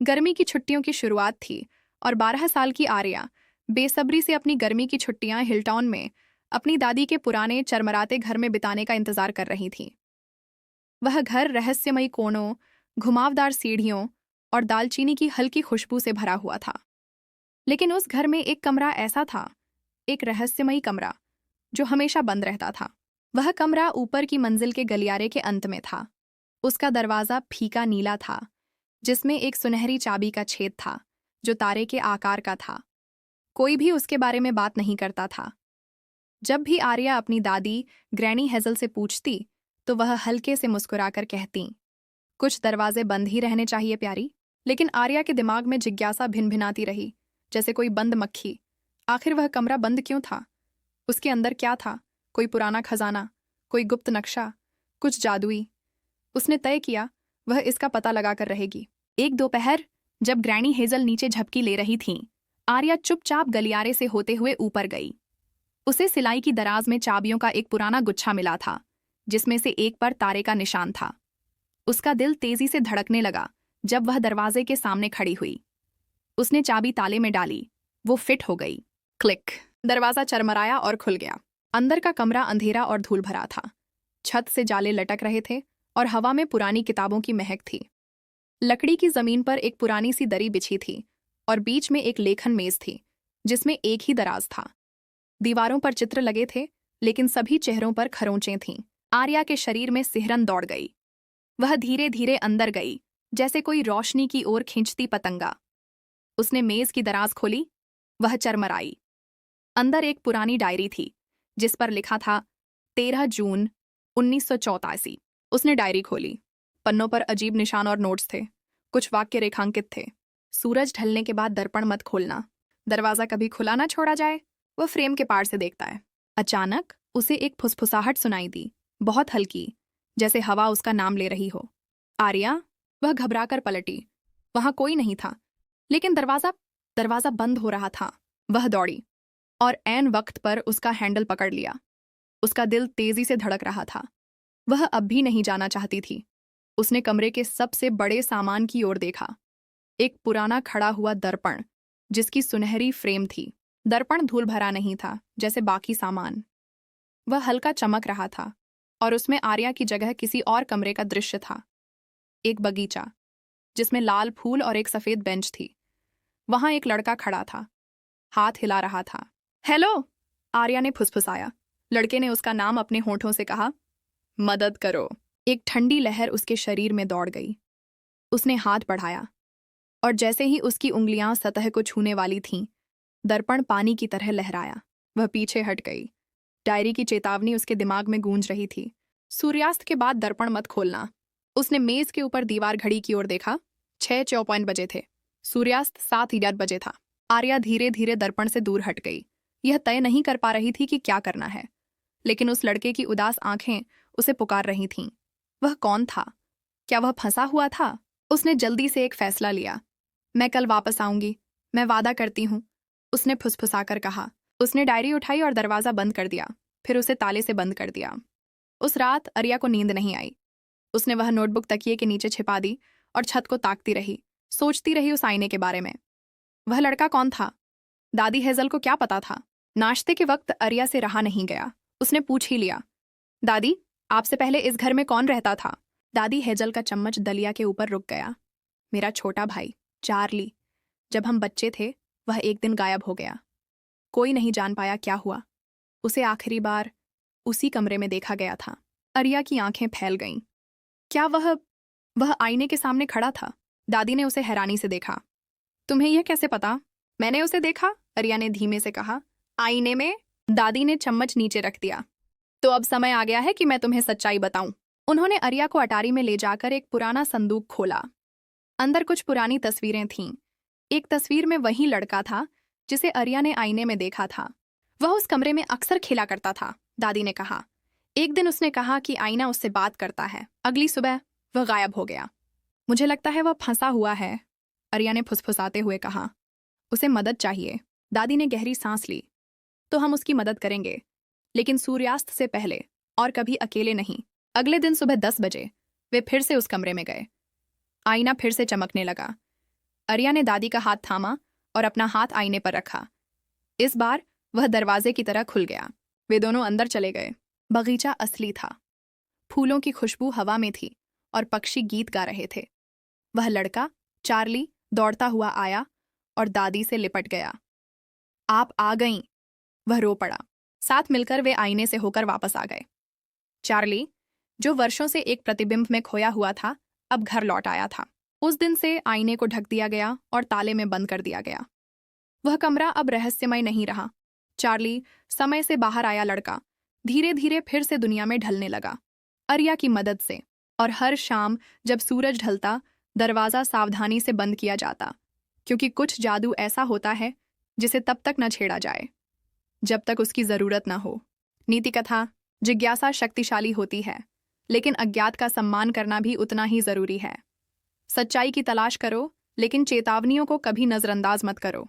गर्मी की छुट्टियों की शुरुआत थी और 12 साल की आर्या बेसब्री से अपनी गर्मी की छुट्टियां हिलटाउन में अपनी दादी के पुराने चरमराते घर में बिताने का इंतजार कर रही थी। वह घर रहस्यमयी कोणों, घुमावदार सीढ़ियों और दालचीनी की हल्की खुशबू से भरा हुआ था। लेकिन उस घर में एक कमरा ऐसा था, एक रहस्यमयी कमरा जो हमेशा बंद रहता था। वह कमरा ऊपर की मंजिल के गलियारे के अंत में था। उसका दरवाजा फीका नीला था, जिसमें एक सुनहरी चाबी का छेद था जो तारे के आकार का था। कोई भी उसके बारे में बात नहीं करता था। जब भी आर्या अपनी दादी ग्रैनी हेजल से पूछती तो वह हल्के से मुस्कुराकर कहती, कुछ दरवाजे बंद ही रहने चाहिए प्यारी। लेकिन आर्या के दिमाग में जिज्ञासा भिनभिनाती रही, जैसे कोई बंद मक्खी। आखिर वह कमरा बंद क्यों था? उसके अंदर क्या था? कोई पुराना खजाना, कोई गुप्त नक्शा, कुछ जादुई? उसने तय किया वह इसका पता लगाकर रहेगी। एक दोपहर जब ग्रैनी हेजल नीचे झपकी ले रही थीं, आर्या चुपचाप गलियारे से होते हुए ऊपर गई। उसे सिलाई की दराज में चाबियों का एक पुराना गुच्छा मिला था, जिसमें से एक पर तारे का निशान था। उसका दिल तेजी से धड़कने लगा जब वह दरवाजे के सामने खड़ी हुई। उसने चाबी ताले में डाली, वो फिट हो गई। क्लिक! दरवाजा चरमराया और खुल गया। अंदर का कमरा अंधेरा और धूल भरा था। छत से जाले लटक रहे थे और हवा में पुरानी किताबों की महक थी। लकड़ी की जमीन पर एक पुरानी सी दरी बिछी थी और बीच में एक लेखन मेज थी, जिसमें एक ही दराज था। दीवारों पर चित्र लगे थे, लेकिन सभी चेहरों पर खरोंचें थीं। आर्या के शरीर में सिहरन दौड़ गई। वह धीरे धीरे अंदर गई, जैसे कोई रोशनी की ओर खींचती पतंगा। उसने मेज की दराज खोली। वह चरमराई। अंदर एक पुरानी डायरी थी, जिस पर लिखा था 13 जून 1984। उसने डायरी खोली। पन्नों पर अजीब निशान और नोट्स थे। कुछ वाक्य रेखांकित थे। सूरज ढलने के बाद दर्पण मत खोलना। दरवाजा कभी खुला ना छोड़ा जाए। वह फ्रेम के पार से देखता है। अचानक उसे एक फुसफुसाहट सुनाई दी, बहुत हल्की, जैसे हवा उसका नाम ले रही हो। आर्या! वह घबराकर पलटी। वहां कोई नहीं था, लेकिन दरवाजा बंद हो रहा था। वह दौड़ी और ऐन वक्त पर उसका हैंडल पकड़ लिया। उसका दिल तेजी से धड़क रहा था। वह अब भी नहीं जाना चाहती थी। उसने कमरे के सबसे बड़े सामान की ओर देखा। एक पुराना खड़ा हुआ दर्पण, जिसकी सुनहरी फ्रेम थी। दर्पण धूल भरा नहीं था जैसे बाकी सामान। वह हल्का चमक रहा था और उसमें आर्या की जगह किसी और कमरे का दृश्य था। एक बगीचा, जिसमें लाल फूल और एक सफेद बेंच थी। वहां एक लड़का खड़ा था, हाथ हिला रहा था। हेलो! आर्या ने फुसफुसाया। लड़के ने उसका नाम अपने होठों से कहा। मदद करो। एक ठंडी लहर उसके शरीर में दौड़ गई। उसने हाथ बढ़ाया और जैसे ही उसकी उंगलियां सतह को छूने वाली थीं, दर्पण पानी की तरह लहराया। वह पीछे हट गई। डायरी की चेतावनी उसके दिमाग में गूंज रही थी। सूर्यास्त के बाद दर्पण मत खोलना। उसने मेज के ऊपर दीवार घड़ी की ओर देखा। 6:54 बजे थे। सूर्यास्त 7:08 बजे था। आर्या धीरे धीरे दर्पण से दूर हट गई। यह तय नहीं कर पा रही थी कि क्या करना है, लेकिन उस लड़के की उदास आंखें उसे पुकार रही थीं। वह कौन था? क्या वह फंसा हुआ था? उसने जल्दी से एक फैसला लिया। मैं कल वापस आऊंगी, मैं वादा करती हूँ, उसने फुसफुसाकर कहा। उसने डायरी उठाई और दरवाजा बंद कर दिया, फिर उसे ताले से बंद कर दिया। उस रात आर्या को नींद नहीं आई। उसने वह नोटबुक तकिए के नीचे छिपा दी और छत को ताकती रही, सोचती रही उस आईने के बारे में। वह लड़का कौन था? दादी हेजल को क्या पता था? नाश्ते के वक्त आर्या से रहा नहीं गया। उसने पूछ ही लिया, दादी, आपसे पहले इस घर में कौन रहता था? दादी हेजल का चम्मच दलिया के ऊपर रुक गया। मेरा छोटा भाई चार्ली। जब हम बच्चे थे, वह एक दिन गायब हो गया। कोई नहीं जान पाया क्या हुआ। उसे आखिरी बार उसी कमरे में देखा गया था। आर्या की आंखें फैल गईं। क्या वह आईने के सामने खड़ा था? दादी ने उसे हैरानी से देखा। तुम्हें यह कैसे पता? मैंने उसे देखा, आर्या ने धीमे से कहा। आईने में? दादी ने चम्मच नीचे रख दिया। तो अब समय आ गया है कि मैं तुम्हें सच्चाई बताऊं। उन्होंने आर्या को अटारी में ले जाकर एक पुराना संदूक खोला। अंदर कुछ पुरानी तस्वीरें थीं। एक तस्वीर में वही लड़का था जिसे आर्या ने आईने में देखा था। वह उस कमरे में अक्सर खेला करता था, दादी ने कहा। एक दिन उसने कहा कि आईना उससे बात करता है। अगली सुबह वह गायब हो गया। मुझे लगता है वह फंसा हुआ है, आर्या ने फुसफुसाते हुए कहा। उसे मदद चाहिए। दादी ने गहरी सांस ली। तो हम उसकी मदद करेंगे, लेकिन सूर्यास्त से पहले, और कभी अकेले नहीं। अगले दिन सुबह 10 बजे वे फिर से उस कमरे में गए। आईना फिर से चमकने लगा। आर्या ने दादी का हाथ थामा और अपना हाथ आईने पर रखा। इस बार वह दरवाजे की तरह खुल गया। वे दोनों अंदर चले गए। बगीचा असली था। फूलों की खुशबू हवा में थी और पक्षी गीत गा रहे थे। वह लड़का चार्ली दौड़ता हुआ आया और दादी से लिपट गया। आप आ गईं, वह रो पड़ा। साथ मिलकर वे आईने से होकर वापस आ गए। चार्ली, जो वर्षों से एक प्रतिबिंब में खोया हुआ था, अब घर लौट आया था। उस दिन से आईने को ढक दिया गया और ताले में बंद कर दिया गया। वह कमरा अब रहस्यमय नहीं रहा। चार्ली, समय से बाहर आया लड़का, धीरे धीरे फिर से दुनिया में ढलने लगा, आर्या की मदद से। और हर शाम जब सूरज ढलता, दरवाज़ा सावधानी से बंद किया जाता, क्योंकि कुछ जादू ऐसा होता है जिसे तब तक न छेड़ा जाए जब तक उसकी ज़रूरत न हो। नीति कथा: जिज्ञासा शक्तिशाली होती है, लेकिन अज्ञात का सम्मान करना भी उतना ही ज़रूरी है। सच्चाई की तलाश करो, लेकिन चेतावनियों को कभी नज़रअंदाज मत करो।